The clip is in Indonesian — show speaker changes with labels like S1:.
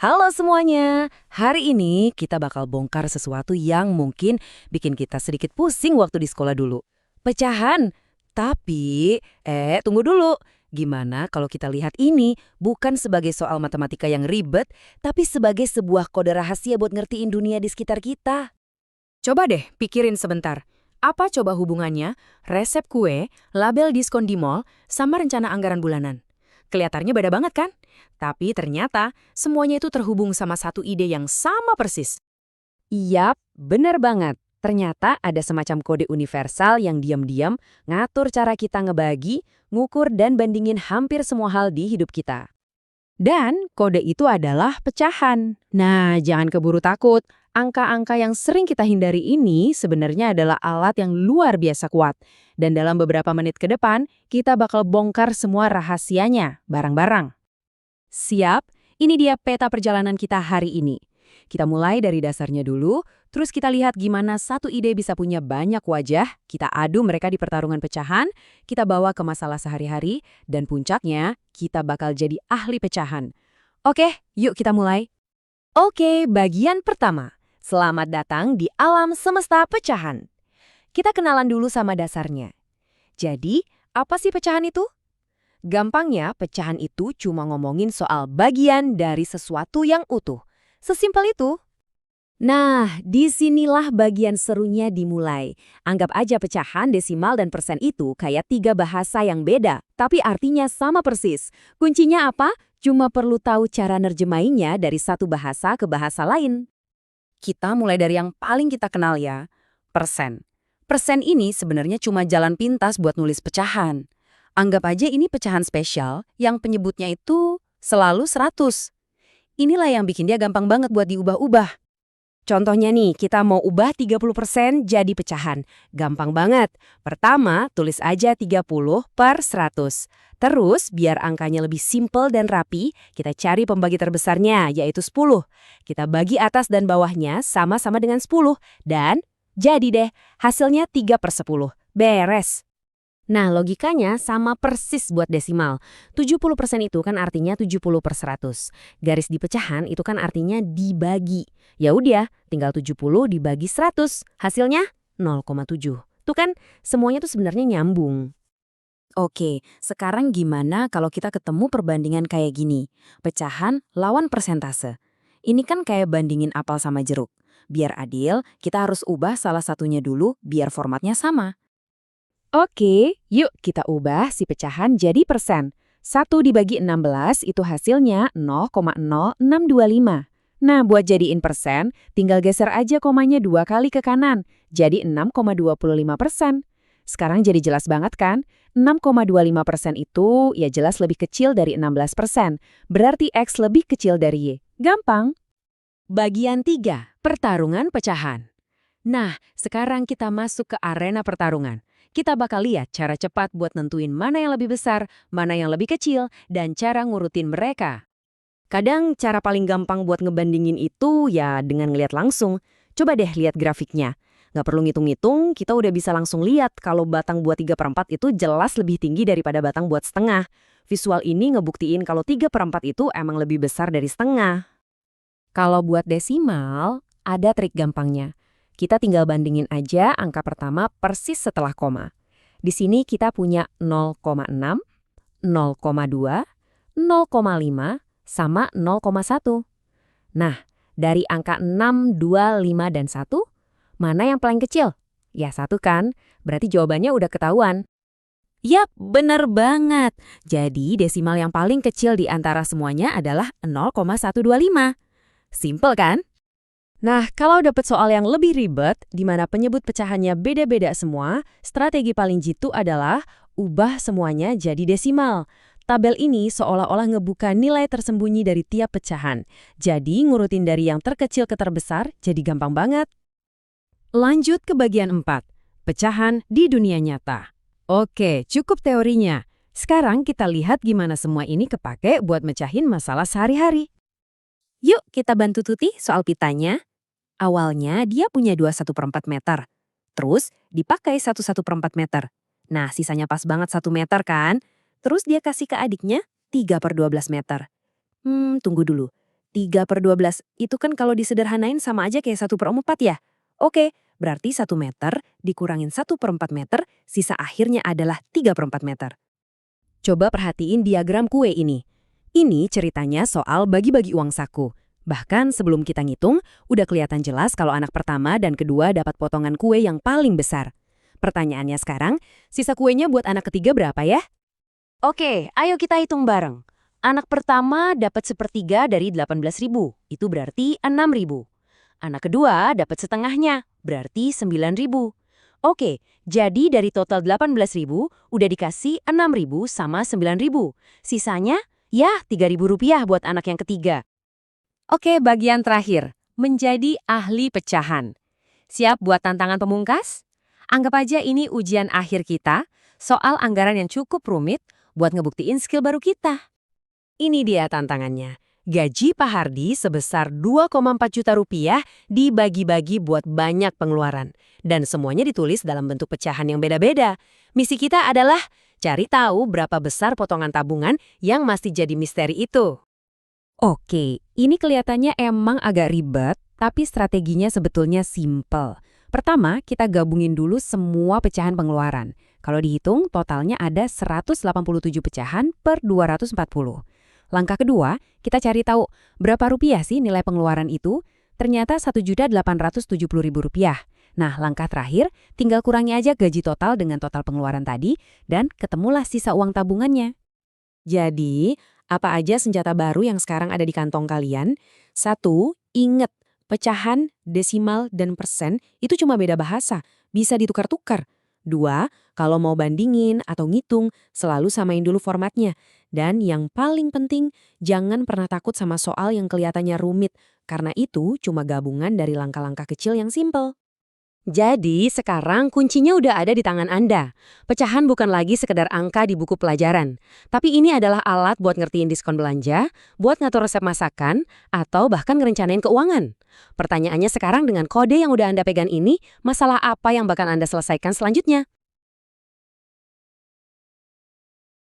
S1: Halo semuanya, hari ini kita bakal bongkar sesuatu yang mungkin bikin kita sedikit pusing waktu di sekolah dulu. Pecahan. Tapi, tunggu dulu. Gimana kalau kita lihat ini bukan sebagai soal matematika yang ribet, tapi sebagai sebuah kode rahasia buat ngertiin dunia di sekitar kita? Coba deh pikirin sebentar. Apa coba hubungannya resep kue, label diskon di mall, sama rencana anggaran bulanan? Kelihatannya beda banget kan? Tapi ternyata semuanya itu terhubung sama satu ide yang sama persis. Yap, bener banget. Ternyata ada semacam kode universal yang diam-diam ngatur cara kita ngebagi, ngukur, dan bandingin hampir semua hal di hidup kita. Dan kode itu adalah pecahan. Nah, jangan keburu takut. Angka-angka yang sering kita hindari ini sebenarnya adalah alat yang luar biasa kuat. Dan dalam beberapa menit ke depan, kita bakal bongkar semua rahasianya bareng-bareng. Siap? Ini dia peta perjalanan kita hari ini. Kita mulai dari dasarnya dulu, terus kita lihat gimana satu ide bisa punya banyak wajah, kita adu mereka di pertarungan pecahan, kita bawa ke masalah sehari-hari, dan puncaknya, kita bakal jadi ahli pecahan. Oke, yuk kita mulai. Oke, bagian pertama. Selamat datang di alam semesta pecahan. Kita kenalan dulu sama dasarnya. Jadi, apa sih pecahan itu? Gampangnya, pecahan itu cuma ngomongin soal bagian dari sesuatu yang utuh. Sesimpel itu. Nah, disinilah bagian serunya dimulai. Anggap aja pecahan, desimal, dan persen itu kayak tiga bahasa yang beda, tapi artinya sama persis. Kuncinya apa? Cuma perlu tahu cara nerjemahinnya dari satu bahasa ke bahasa lain. Kita mulai dari yang paling kita kenal ya, persen. Persen ini sebenarnya cuma jalan pintas buat nulis pecahan. Anggap aja ini pecahan spesial yang penyebutnya itu selalu 100. Inilah yang bikin dia gampang banget buat diubah-ubah. Contohnya nih, kita mau ubah 30% jadi pecahan. Gampang banget. Pertama, tulis aja 30 per 100. Terus, biar angkanya lebih simpel dan rapi, kita cari pembagi terbesarnya, yaitu 10. Kita bagi atas dan bawahnya sama-sama dengan 10. Dan, jadi deh, hasilnya 3 per 10. Beres. Nah, logikanya sama persis buat desimal. 70% itu kan artinya 70 per 100. Garis di pecahan itu kan artinya dibagi. Ya udah, tinggal 70 dibagi 100. Hasilnya 0,7. Tuh kan, semuanya tuh sebenarnya nyambung. Oke, sekarang gimana kalau kita ketemu perbandingan kayak gini? Pecahan lawan persentase. Ini kan kayak bandingin apel sama jeruk. Biar adil, kita harus ubah salah satunya dulu biar formatnya sama. Oke, yuk kita ubah si pecahan jadi persen. 1 dibagi 16 itu hasilnya 0,0625. Nah, buat jadiin persen, tinggal geser aja komanya 2 kali ke kanan, jadi 6,25%. Sekarang jadi jelas banget kan? 6,25% itu ya jelas lebih kecil dari 16%. Berarti X lebih kecil dari Y. Gampang. Bagian 3, pertarungan pecahan. Nah, sekarang kita masuk ke arena pertarungan. Kita bakal lihat cara cepat buat nentuin mana yang lebih besar, mana yang lebih kecil, dan cara ngurutin mereka. Kadang cara paling gampang buat ngebandingin itu ya dengan ngeliat langsung. Coba deh lihat grafiknya. Nggak perlu ngitung-ngitung, kita udah bisa langsung lihat kalau batang buat 3/4 itu jelas lebih tinggi daripada batang buat setengah. Visual ini ngebuktiin kalau 3/4 itu emang lebih besar dari setengah. Kalau buat desimal, ada trik gampangnya. Kita tinggal bandingin aja angka pertama persis setelah koma. Di sini kita punya 0,6, 0,2, 0,5, sama 0,1. Nah, dari angka 6, 2, 5, dan 1, mana yang paling kecil? Ya 1 kan, berarti jawabannya udah ketahuan. Yap, bener banget. Jadi desimal yang paling kecil di antara semuanya adalah 0,125. Simpel kan? Nah, kalau dapet soal yang lebih ribet, di mana penyebut pecahannya beda-beda semua, strategi paling jitu adalah ubah semuanya jadi desimal. Tabel ini seolah-olah ngebuka nilai tersembunyi dari tiap pecahan. Jadi, ngurutin dari yang terkecil ke terbesar jadi gampang banget. Lanjut ke bagian 4, pecahan di dunia nyata. Oke, cukup teorinya. Sekarang kita lihat gimana semua ini kepake buat mecahin masalah sehari-hari. Yuk kita bantu Tuti soal pitanya. Awalnya dia punya 21/4 meter. Terus dipakai 1/4 meter. Nah sisanya pas banget 1 meter kan? Terus dia kasih ke adiknya 3/12 meter. Tunggu dulu.
S2: 3/12, itu kan kalau disederhanain sama aja kayak 1/4 ya? Oke, berarti 1 meter dikurangin 1/4 meter, sisa akhirnya adalah 3/4 meter.
S1: Coba perhatiin diagram kue ini. Ini ceritanya soal bagi-bagi uang saku. Bahkan sebelum kita ngitung, udah kelihatan jelas kalau anak pertama dan kedua dapat potongan kue yang paling besar. Pertanyaannya sekarang, sisa kuenya buat anak ketiga berapa ya?
S3: Oke, ayo kita hitung bareng. Anak pertama dapat 1/3 dari 18.000, itu berarti 6.000. Anak kedua dapat setengahnya, berarti 9.000. Oke, jadi dari total 18.000, udah dikasih 6.000 sama 9.000. Sisanya, ya 3.000 rupiah buat anak yang ketiga.
S1: Oke, bagian terakhir. Menjadi ahli pecahan. Siap buat tantangan pemungkas? Anggap aja ini ujian akhir kita, soal anggaran yang cukup rumit buat ngebuktiin skill baru kita. Ini dia tantangannya. Gaji Pak Hardi sebesar 2,4 juta rupiah dibagi-bagi buat banyak pengeluaran. Dan semuanya ditulis dalam bentuk pecahan yang beda-beda. Misi kita adalah cari tahu berapa besar potongan tabungan yang masih jadi misteri itu. Oke, ini kelihatannya emang agak ribet, tapi strateginya sebetulnya simple. Pertama, kita gabungin dulu semua pecahan pengeluaran. Kalau dihitung, totalnya ada 187 pecahan per 240. Langkah kedua, kita cari tahu berapa rupiah sih nilai pengeluaran itu. Ternyata 1.870.000 rupiah. Nah, langkah terakhir, tinggal kurangi aja gaji total dengan total pengeluaran tadi, dan ketemulah sisa uang tabungannya. Jadi, apa aja senjata baru yang sekarang ada di kantong kalian? 1. Ingat, pecahan, desimal, dan persen itu cuma beda bahasa, bisa ditukar-tukar. 2. Kalau mau bandingin atau ngitung, selalu samain dulu formatnya. Dan yang paling penting, jangan pernah takut sama soal yang kelihatannya rumit, karena itu cuma gabungan dari langkah-langkah kecil yang simple. Jadi, sekarang kuncinya udah ada di tangan Anda. Pecahan bukan lagi sekedar angka di buku pelajaran. Tapi ini adalah alat buat ngertiin diskon belanja, buat ngatur resep masakan, atau bahkan ngerencanain keuangan. Pertanyaannya sekarang dengan kode yang udah Anda pegang ini, masalah apa yang bakal Anda selesaikan selanjutnya?